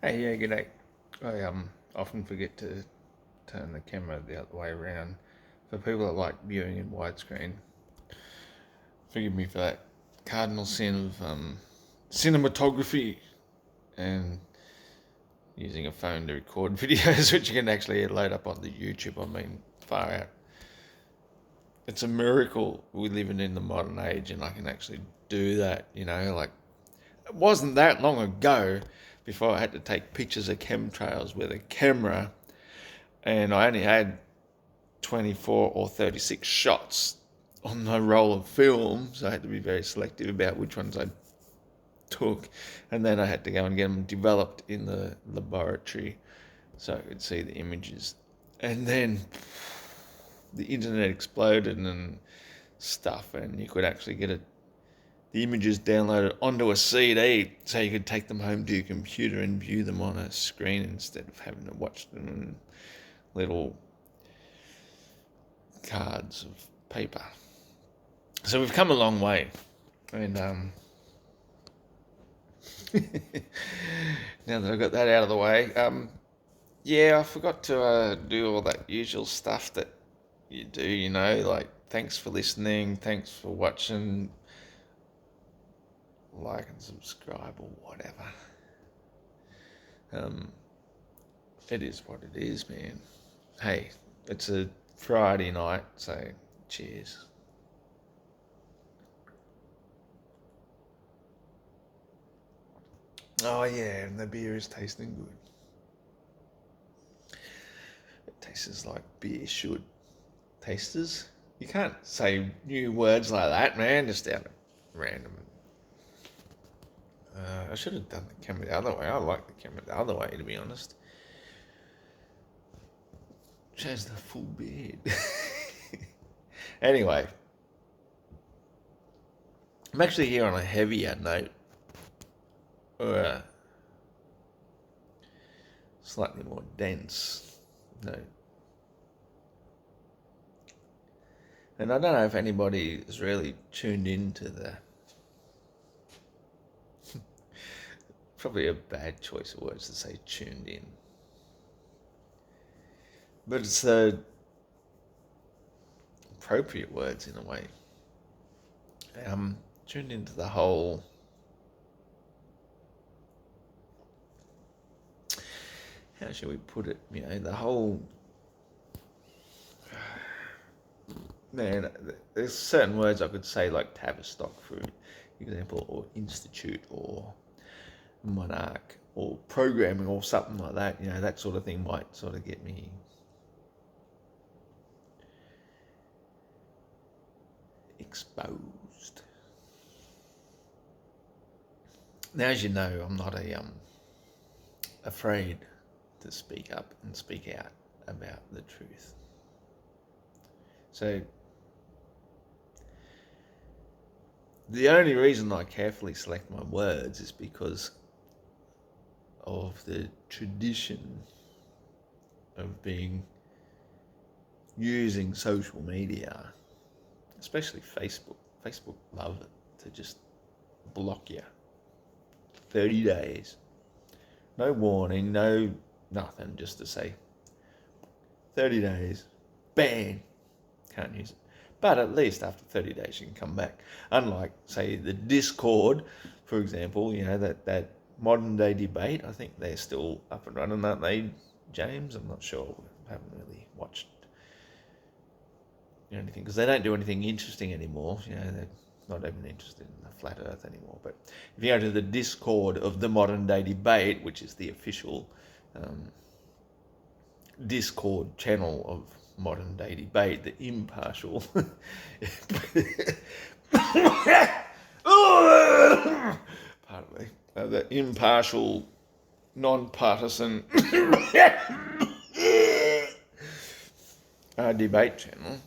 Hey, yeah, g'day. I often forget to turn the camera the other way around. For people that like viewing in widescreen, forgive me for that cardinal sin of cinematography and using a phone to record videos, which you can actually load up on the YouTube. I mean, far out. It's a miracle we live in the modern age, and I can actually do that. Like it wasn't that long ago before I had to take pictures of chemtrails with a camera, and I only had 24 or 36 shots on the roll of film, so I had to be very selective about which ones I took, and then I had to go and get them developed in the laboratory so I could see the images. And then the internet exploded and stuff, and you could actually get the images downloaded onto a CD so you could take them home to your computer and view them on a screen instead of having to watch them in little cards of paper. So we've come a long way, and now that I've got that out of the way, yeah, I forgot to do all that usual stuff that you do, like thanks for listening, thanks for watching, like and subscribe or whatever. It is what it is, man. Hey, it's a Friday night, so cheers. Oh yeah, and the beer is tasting good. It tastes like beer should. Tasters? You can't say new words like that, man, just out of random. I should have done the camera the other way. I like the camera the other way, to be honest. Shows the full beard. Anyway, I'm actually here on a heavier note, or a slightly more dense note. And I don't know if anybody is really tuned into probably a bad choice of words to say tuned in. But it's the appropriate words in a way. Tuned into the whole how shall we put it? The whole man. There's certain words I could say like Tavistock, for example, or institute, or monarch, or programming, or something like that. That sort of thing might sort of get me exposed. Now, as you know, I'm not afraid to speak up and speak out about the truth. So the only reason I carefully select my words is because of the tradition of using social media, especially Facebook. Facebook love it to just block you. 30 days. No warning, no nothing, just to say 30 days, ban, can't use it. But at least after 30 days you can come back. Unlike, say, the Discord, for example, that modern day debate, I think they're still up and running, aren't they, James? I'm not sure. I haven't really watched anything, because they don't do anything interesting anymore. They're not even interested in the flat earth anymore. But if you go to the Discord of the modern day debate, which is the official Discord channel of modern day debate, the impartial pardon me, the impartial, non-partisan debate channel.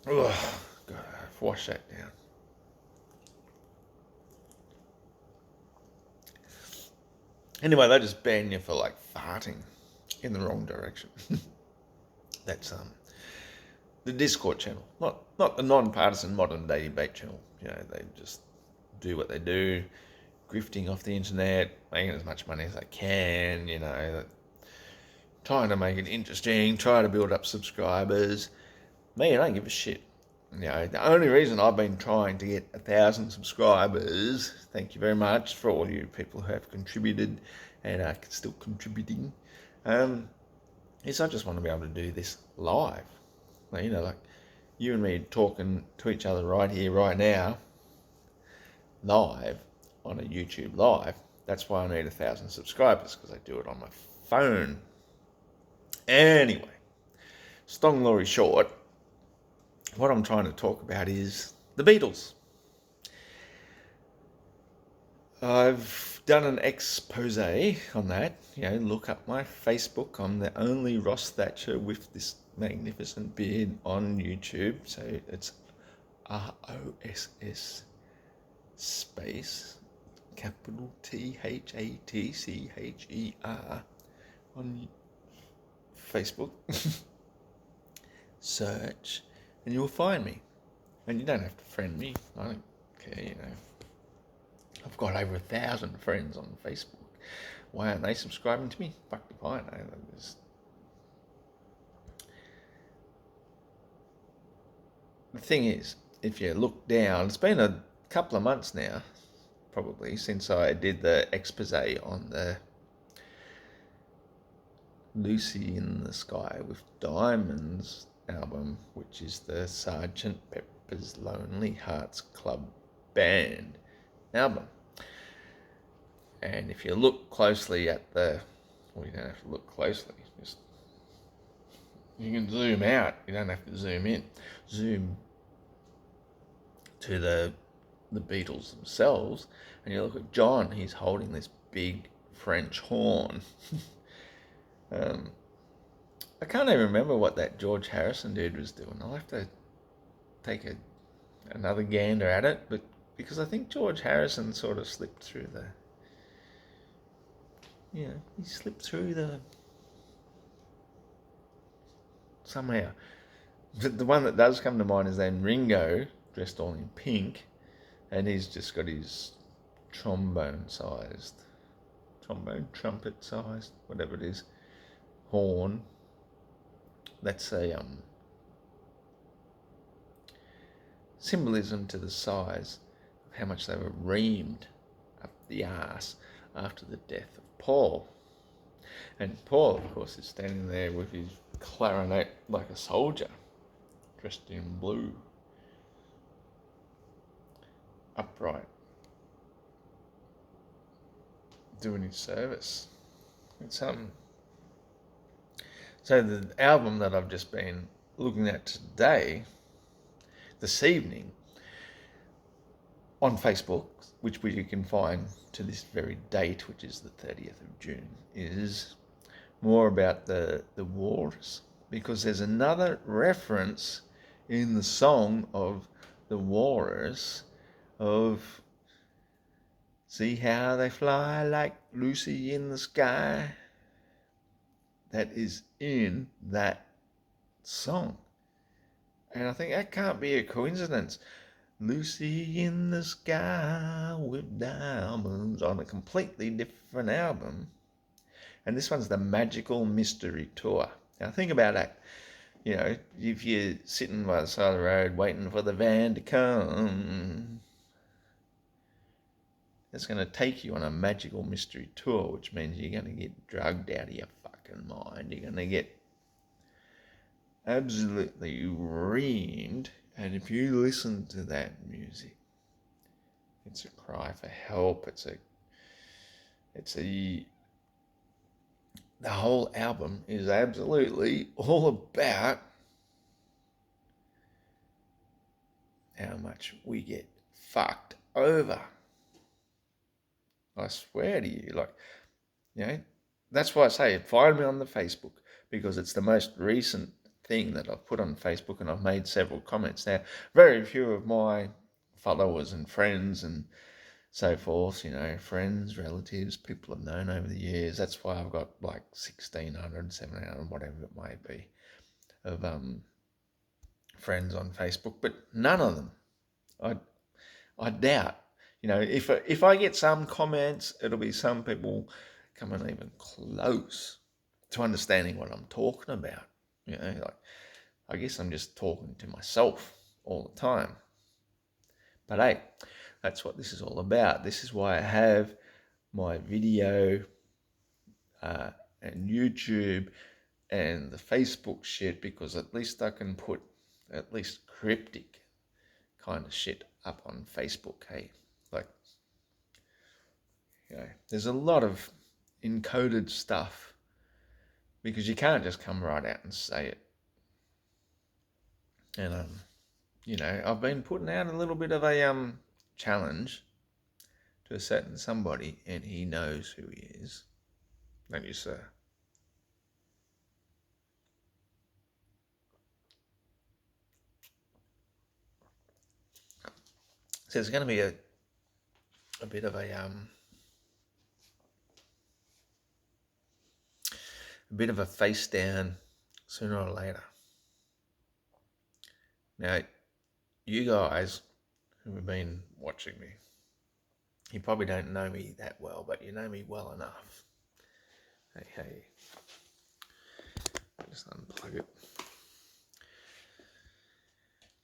Oh, God, I've washed that down. Anyway, they just ban you for like farting in the wrong direction. That's the Discord channel, not the non-partisan modern day debate channel. They just do what they do. grifting off the internet, making as much money as I can, trying to make it interesting, try to build up subscribers. Me, I don't give a shit. The only reason I've been trying to get 1,000 subscribers, thank you very much for all you people who have contributed and are still contributing, is I just want to be able to do this live. Like you and me talking to each other right here, right now, live on a YouTube live. That's why I need 1,000 subscribers, because I do it on my phone. Anyway, long story short, what I'm trying to talk about is the Beatles. I've done an expose on that. Look up my Facebook. I'm the only Ross Thatcher with this magnificent beard on YouTube. So it's ROSS space capital THATCHER on Facebook. Search and you'll find me. And you don't have to friend me. I don't care, I've got over 1,000 friends on Facebook. Why aren't they subscribing to me? Fuck if I know. The thing is, if you look down, it's been a couple of months now, probably, since I did the expose on the Lucy in the Sky with Diamonds album, which is the Sargent Peppers Lonely Hearts Club Band album. And if you look closely at you don't have to look closely, you can zoom out, you don't have to zoom in. Zoom to the Beatles themselves, and you look at John, he's holding this big French horn. I can't even remember what that George Harrison dude was doing. I'll have to take another gander at it, but because I think George Harrison sort of slipped through somehow. But the one that does come to mind is then Ringo, dressed all in pink, and he's just got his trumpet-sized, whatever it is, horn. That's a symbolism to the size of how much they were reamed up the arse after the death of Paul. And Paul, of course, is standing there with his clarinet like a soldier, dressed in blue, upright, doing his service. It's So the album that I've just been looking at today, this evening, on Facebook, which you can find to this very date, which is the 30th of June, is more about the Walrus, because there's another reference in the song of the Walrus of "See how they fly like Lucy in the sky," that is in that song. And I think that can't be a coincidence. Lucy in the Sky with Diamonds on a completely different album. And this one's the Magical Mystery Tour. Now think about that. If you're sitting by the side of the road waiting for the van to come, it's going to take you on a magical mystery tour, which means you're going to get drugged out of your fucking mind. You're going to get absolutely reamed. And if you listen to that music, it's a cry for help. The whole album is absolutely all about how much we get fucked over. I swear to you, that's why I say find me on the Facebook, because it's the most recent thing that I've put on Facebook, and I've made several comments. Now, very few of my followers and friends and so forth, friends, relatives, people I've known over the years. That's why I've got like 1,600, 1,700, whatever it may be, of friends on Facebook. But none of them, I doubt You know, if I get some comments, it'll be some people coming even close to understanding what I'm talking about. You know, like, I guess I'm just talking to myself all the time. But hey, that's what this is all about. This is why I have my video and YouTube and the Facebook shit, because at least I can put at least cryptic kind of shit up on Facebook. Hey, like, you know, there's a lot of encoded stuff because you can't just come right out and say it. And you know, I've been putting out a little bit of a challenge to a certain somebody, and he knows who he is. Don't you, sir? So there's going to be a bit of a face down sooner or later. Now, you guys who have been watching me, you probably don't know me that well, but you know me well enough. Hey, just unplug it.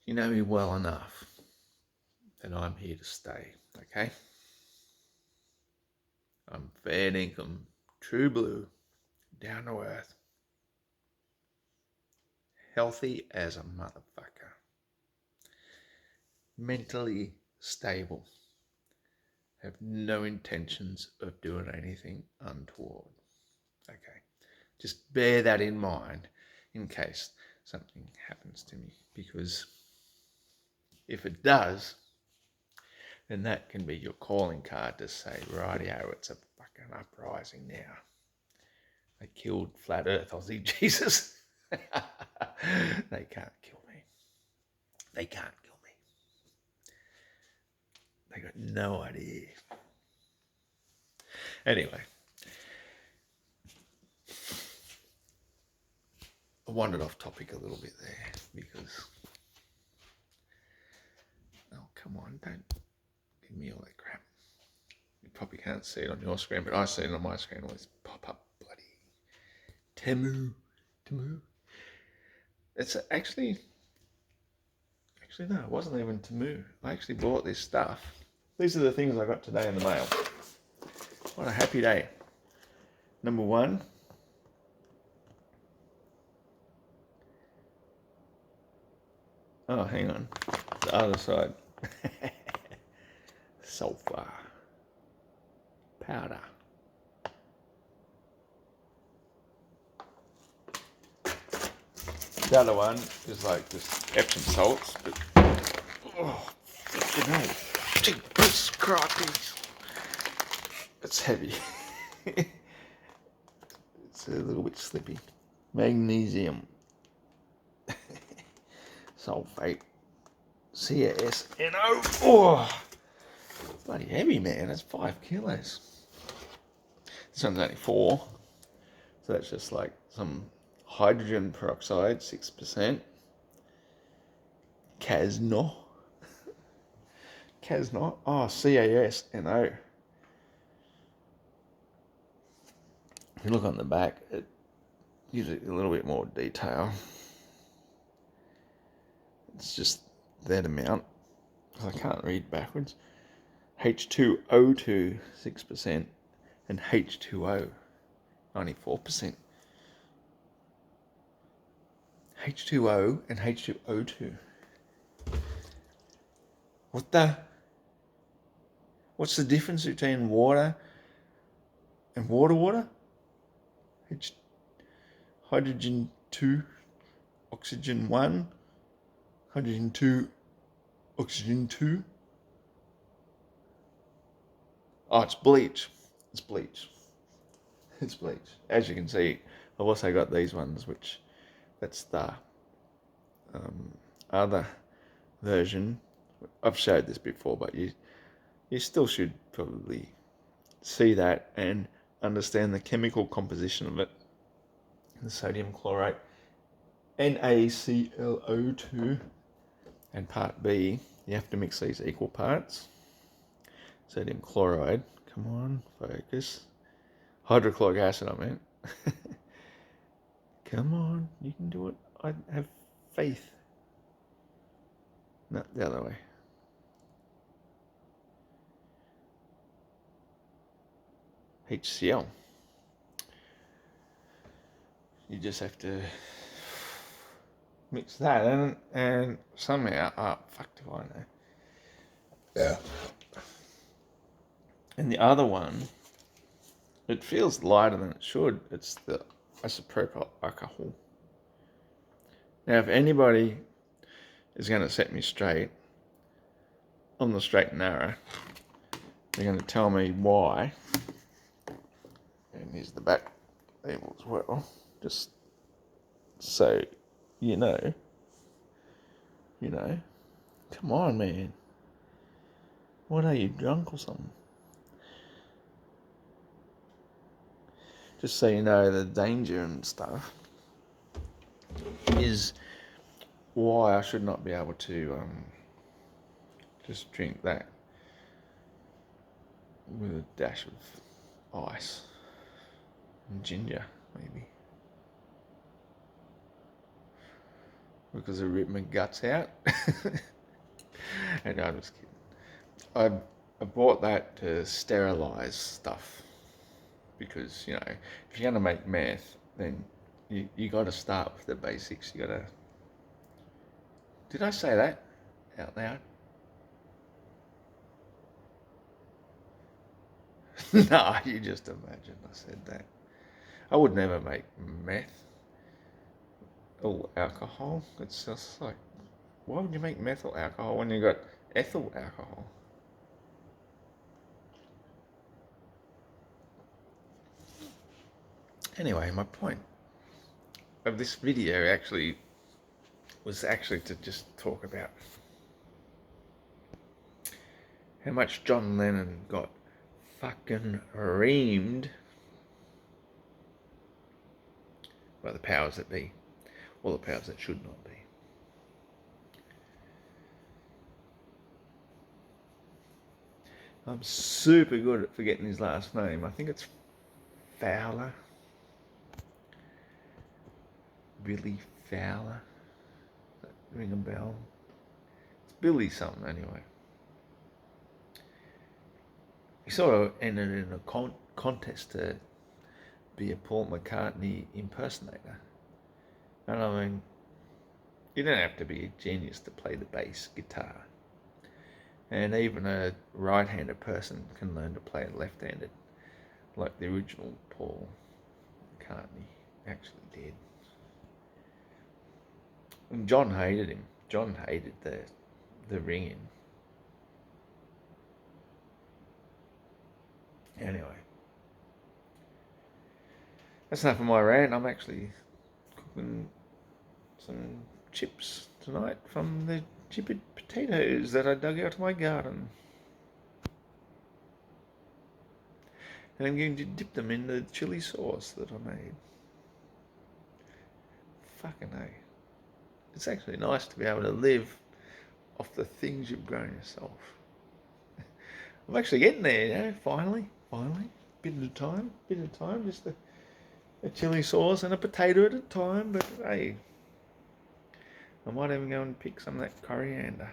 You know me well enough that I'm here to stay, okay? I'm fair dinkum, true blue, down to earth, healthy as a motherfucker, mentally stable, have no intentions of doing anything untoward. Okay, just bear that in mind in case something happens to me, because if it does, then that can be your calling card to say, rightio, it's a fucking uprising now. They killed Flat Earth Aussie Jesus. They can't kill me. They can't kill me. They got no idea. Anyway, I wandered off topic a little bit there because, oh, come on, don't give me all that crap. You probably can't see it on your screen, but I see it on my screen. Always pop up bloody Temu. It's actually no, it wasn't even Temu. I actually bought this stuff. These are the things I got today in the mail. What a happy day. Number one, oh, hang on, the other side. Sulfur powder. The other one is like just Epsom salts, but oh, you know, Jesus Christ, it's heavy. It's a little bit slippy. Magnesium sulfate, CaSNO. Oh, bloody heavy, man. That's 5 kilos. This one's only 4, so that's just like some hydrogen peroxide, 6%. Casno. Oh, CaSNO. If you look on the back, it gives it a little bit more detail. It's just that amount. I can't read backwards. H2O2, 6%, and H2O, 94%. H2O and H2O2. What's the difference between water and water? Hydrogen 2, oxygen 1, hydrogen 2, oxygen 2. Oh, it's bleach. As you can see, I've also got these ones, which that's the other version. I've showed this before, but you still should probably see that and understand the chemical composition of it. The sodium chlorate, NaClO2, and part B, you have to mix these equal parts. Sodium chloride. Come on, focus. Hydrochloric acid, I meant. Come on, you can do it. I have faith. No, the other way. HCl. You just have to mix that and somehow, fuck do I know. Yeah. And the other one, it feels lighter than it should. It's the isopropyl alcohol. Now, if anybody is going to set me straight on the straight and narrow, they're going to tell me why. And here's the back label as well. Just so you know. Come on, man. What are you, drunk or something? Just so you know, the danger and stuff is why I should not be able to just drink that with a dash of ice and ginger, maybe. Because it ripped my guts out. And I'm just kidding. I bought that to sterilise stuff. Because, if you're going to make meth, then you got to start with the basics. You got to... Did I say that out loud? No, you just imagine I said that. I would never make meth or alcohol. It's just like, why would you make methyl alcohol when you got ethyl alcohol? Anyway, my point of this video was to just talk about how much John Lennon got fucking reamed by the powers that be, or the powers that should not be. I'm super good at forgetting his last name. I think it's Fowler. Billy Fowler. Does that ring a bell? It's Billy something anyway. He sort of entered in a contest to be a Paul McCartney impersonator. And I mean, you don't have to be a genius to play the bass guitar. And even a right-handed person can learn to play it left-handed, like the original Paul McCartney actually did. And John hated him. John hated the ringing. Anyway, that's enough of my rant. I'm actually cooking some chips tonight from the chippered potatoes that I dug out of my garden. And I'm going to dip them in the chili sauce that I made. Fucking A. It's actually nice to be able to live off the things you've grown yourself. I'm actually getting there, finally. Bit at a time, just a chili sauce and a potato at a time, but hey, I might even go and pick some of that coriander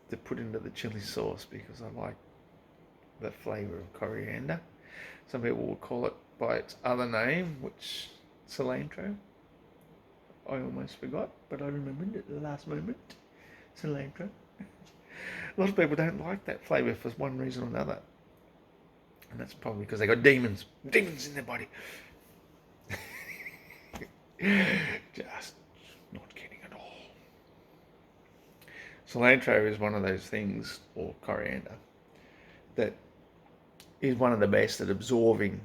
to put into the chili sauce because I like the flavour of coriander. Some people will call it by its other name, which cilantro. I almost forgot, but I remembered at the last moment. Cilantro. A lot of people don't like that flavour for one reason or another. And that's probably because they got demons in their body. Just not kidding at all. Cilantro is one of those things, or coriander, that is one of the best at absorbing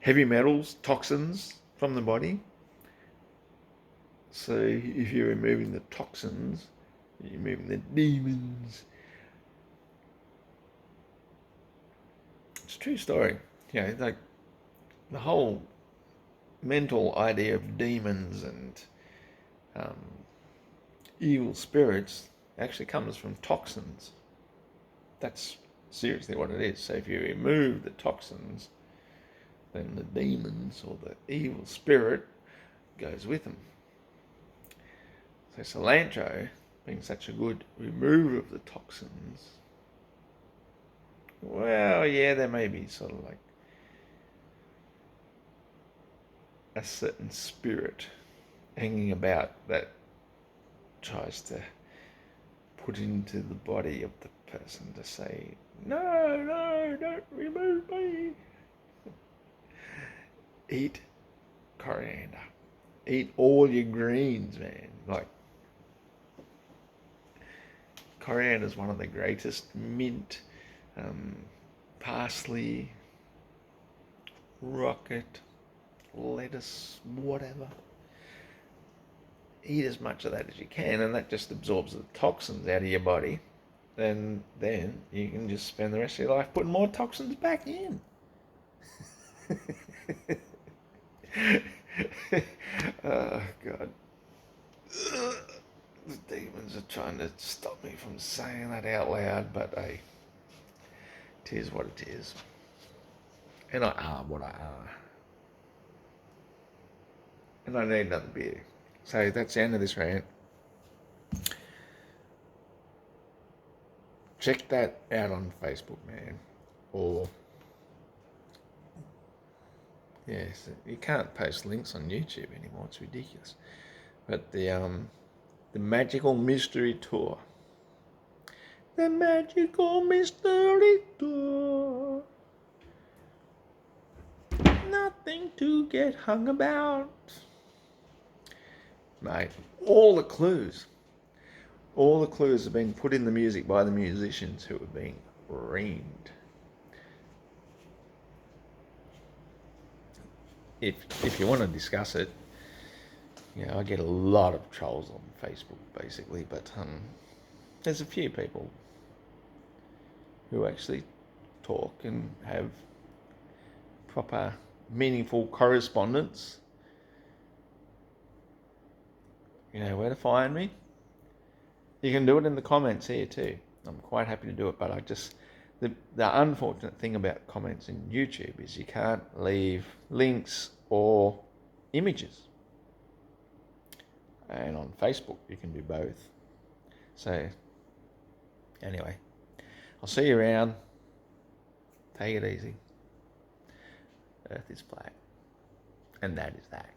heavy metals, toxins from the body. So if you're removing the toxins, you're removing the demons. It's a true story. Like the whole mental idea of demons and evil spirits actually comes from toxins. That's seriously what it is. So if you remove the toxins, then the demons or the evil spirit goes with them. So cilantro, being such a good remover of the toxins, well, yeah, there may be sort of like a certain spirit hanging about that tries to put into the body of the person to say, no, no, don't remove me. Eat coriander. Eat all your greens, man. Like, coriander is one of the greatest. Mint, parsley, rocket, lettuce, whatever. Eat as much of that as you can, and that just absorbs the toxins out of your body. And then you can just spend the rest of your life putting more toxins back in. Oh, God. The demons are trying to stop me from saying that out loud, but hey, it is what it is. And I are what I are. And I need another beer. So that's the end of this rant. Check that out on Facebook, man. Or, yes, you can't post links on YouTube anymore. It's ridiculous. But the Magical Mystery Tour. The Magical Mystery Tour. Nothing to get hung about. Mate, all the clues have been put in the music by the musicians who have been reamed. If you want to discuss it, I get a lot of trolls on Facebook, basically, but there's a few people who actually talk and have proper, meaningful correspondence. You know where to find me. You can do it in the comments here too. I'm quite happy to do it, but the unfortunate thing about comments in YouTube is you can't leave links or images. And on Facebook you can do both. So anyway, I'll see you around. Take it easy. Earth is flat. And that is that.